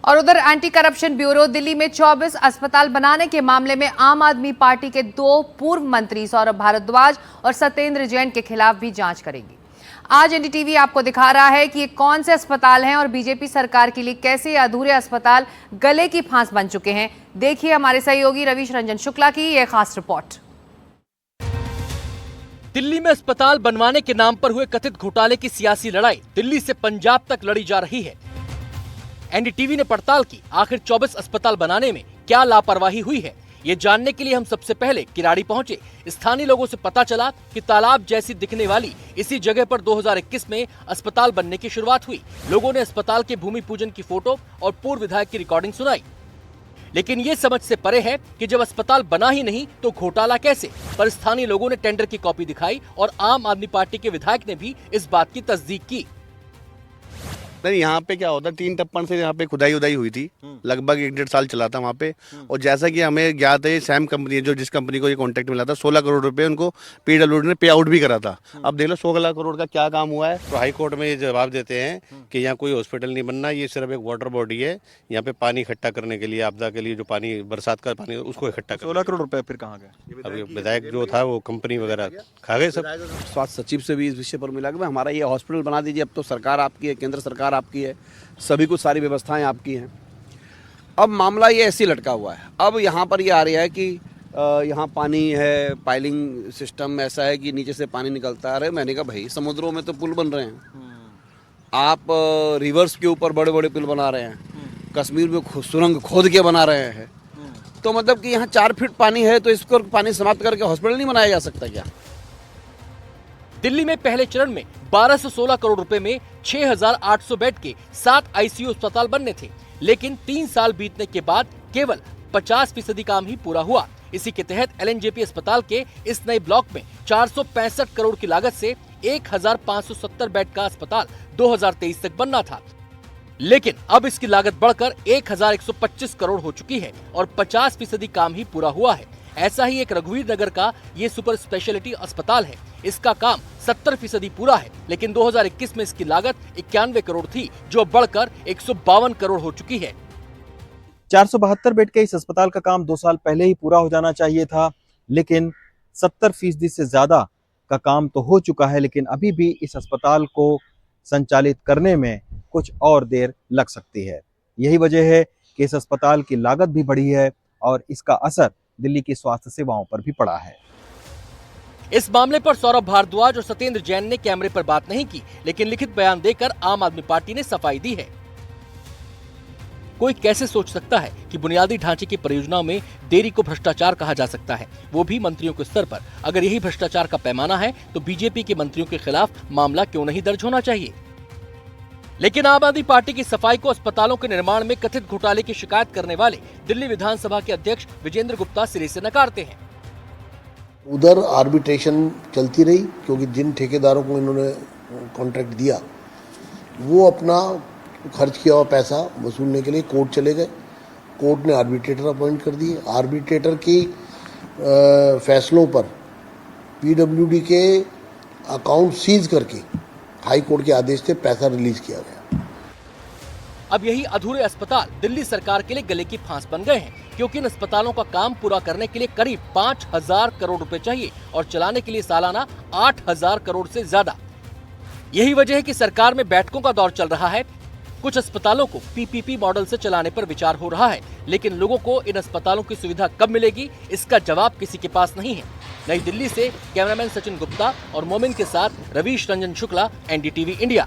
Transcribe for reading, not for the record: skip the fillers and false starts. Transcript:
और उधर anti corruption bureau Delhi में 24 अस्पताल बनाने के मामले में आम आदमी पार्टी के 2 पूर्व मंत्री सौरभ भारद्वाज और सत्येंद्र जैन के खिलाफ भी जांच करेगी। आज एनडीटीवी आपको दिखा रहा है कि ये कौन से अस्पताल हैं और बीजेपी सरकार के लिए कैसे ये अधूरे अस्पताल गले की फांस बन चुके हैं। देखिए हमारे सहयोगी रवीश रंजन शुक्ला की ये खास रिपोर्ट। दिल्ली में अस्पताल बनवाने के नाम पर हुए कथित घोटाले की सियासी लड़ाई दिल्ली से पंजाब तक लड़ी जा रही है। एनडीटीवी ने पड़ताल की आखिर 24 अस्पताल बनाने में क्या लापरवाही हुई है, ये जानने के लिए हम सबसे पहले किराड़ी पहुंचे। स्थानीय लोगों से पता चला कि तालाब जैसी दिखने वाली इसी जगह पर 2021 में अस्पताल बनने की शुरुआत हुई। लोगों ने अस्पताल के भूमि पूजन की फोटो और पूर्व विधायक की रिकॉर्डिंग सुनाई, लेकिन ये समझ से परे है कि जब अस्पताल बना ही नहीं तो घोटाला कैसे। पर स्थानीय लोगों ने टेंडर की कॉपी दिखाई और आम आदमी पार्टी के विधायक ने भी इस बात की तस्दीक की। नहीं, यहाँ पे क्या होता है, 3 टप्पन से यहाँ पे खुदाई हुई थी, लगभग 1-1.5 साल चला था वहाँ पे। और जैसा कि हमें ज्ञात है, सैम कंपनी जो जिस कंपनी को ये कॉन्ट्रैक्ट मिला था, 16 करोड़ रुपए उनको पीडब्ल्यूडी ने पे आउट भी करा था। अब देख लो 16 करोड़ का क्या काम हुआ है। तो हाई कोर्ट में ये जवाब देते हैं कि यहाँ कोई हॉस्पिटल नहीं बनना, ये सिर्फ एक वाटर बॉडी है, यहाँ पे पानी इकट्ठा करने के लिए, आपदा के लिए जो पानी बरसात का पानी उसको इकट्ठा। 16 करोड़ रुपए फिर कहाँ गए? अभी विधायक जो था वो कंपनी वगैरह खा गए सब। स्वास्थ्य सचिव से भी इस विषय पर मिला कि हमारा ये हॉस्पिटल बना दीजिए, अब तो सरकार आपकी है, केंद्र सरकार आपकी है, सभी कुछ सारी व्यवस्थाएं आपकी हैं। अब मामला ये ऐसे लटका हुआ है। अब यहाँ पर ये आ रहा है कि यहाँ पानी है, पाइलिंग सिस्टम ऐसा है कि नीचे से पानी निकलता है। मैंने कहा भाई समुद्रों में तो पुल बन रहे हैं, आप रिवर्स के ऊपर बड़े बड़े पुल बना रहे हैं, कश्मीर में सुरंग खोद के बना रहे हैं, तो मतलब कि यहाँ 4 फीट पानी है तो इसको पानी समाप्त करके हॉस्पिटल नहीं बनाया जा सकता क्या? दिल्ली में पहले चरण में 1216 करोड़ रुपए में 6800 बेड के 7 आईसीयू अस्पताल बनने थे, लेकिन 3 साल बीतने के बाद केवल 50% काम ही पूरा हुआ। इसी के तहत एलएनजेपी अस्पताल के इस नए ब्लॉक में 465 करोड़ की लागत से 1570 बेड का अस्पताल 2023 तक बनना था, लेकिन अब इसकी लागत बढ़कर 1125 करोड़ हो चुकी है और 50% काम ही पूरा हुआ है। ऐसा ही एक रघुवीर नगर का ये सुपर स्पेशलिटी अस्पताल है, इसका काम 70% पूरा है, लेकिन 2021 में इसकी लागत 91 करोड़ थी, जो बढ़कर 152 करोड़ हो चुकी है। 472 बेड के इस अस्पताल का काम 2 साल पहले ही पूरा हो जाना चाहिए था, लेकिन 70% से ज्यादा का काम तो हो चुका है, लेकिन अभी भी इस अस्पताल को संचालित करने में कुछ और देर लग सकती है। यही वजह है कि इस अस्पताल की लागत भी बढ़ी है और इसका असर दिल्ली की स्वास्थ्य सेवाओं पर भी पड़ा है। इस मामले पर सौरभ भारद्वाज और सत्येंद्र जैन ने कैमरे पर बात नहीं की, लेकिन लिखित बयान देकर आम आदमी पार्टी ने सफाई दी है। कोई कैसे सोच सकता है कि बुनियादी ढांचे की परियोजनाओं में देरी को भ्रष्टाचार कहा जा सकता है, वो भी मंत्रियों के स्तर पर। अगर यही भ्रष्टाचार का पैमाना है तो बीजेपी के मंत्रियों के खिलाफ मामला क्यों नहीं दर्ज होना चाहिए। लेकिन आम आदमी पार्टी की सफाई को अस्पतालों के निर्माण में कथित घोटाले की शिकायत करने वाले दिल्ली विधानसभा के अध्यक्ष विजेंद्र गुप्ता सिरे से नकारते हैं। उधर आर्बिट्रेशन चलती रही, क्योंकि जिन ठेकेदारों को इन्होंने कॉन्ट्रैक्ट दिया वो अपना खर्च किया हुआ पैसा वसूलने के लिए कोर्ट चले गए। कोर्ट ने आर्बिट्रेटर अपॉइंट कर दिए। आर्बिट्रेटर की फैसलों पर पीडब्ल्यूडी के अकाउंट सीज करके हाई कोर्ट के आदेश से पैसा रिलीज किया गया। अब यही अधूरे अस्पताल दिल्ली सरकार के लिए गले की फांस बन गए हैं, क्योंकि इन अस्पतालों का काम पूरा करने के लिए करीब 5000 करोड़ रुपए चाहिए और चलाने के लिए सालाना 8000 करोड़ से ज्यादा। यही वजह है कि सरकार में बैठकों का दौर चल रहा है। कुछ अस्पतालों को पीपीपी मॉडल से चलाने पर विचार हो रहा है, लेकिन लोगों को इन अस्पतालों की सुविधा कब मिलेगी, इसका जवाब किसी के पास नहीं है। नई दिल्ली से कैमरामैन सचिन गुप्ता और मोमिन के साथ रवीश रंजन शुक्ला, एनडीटीवी इंडिया।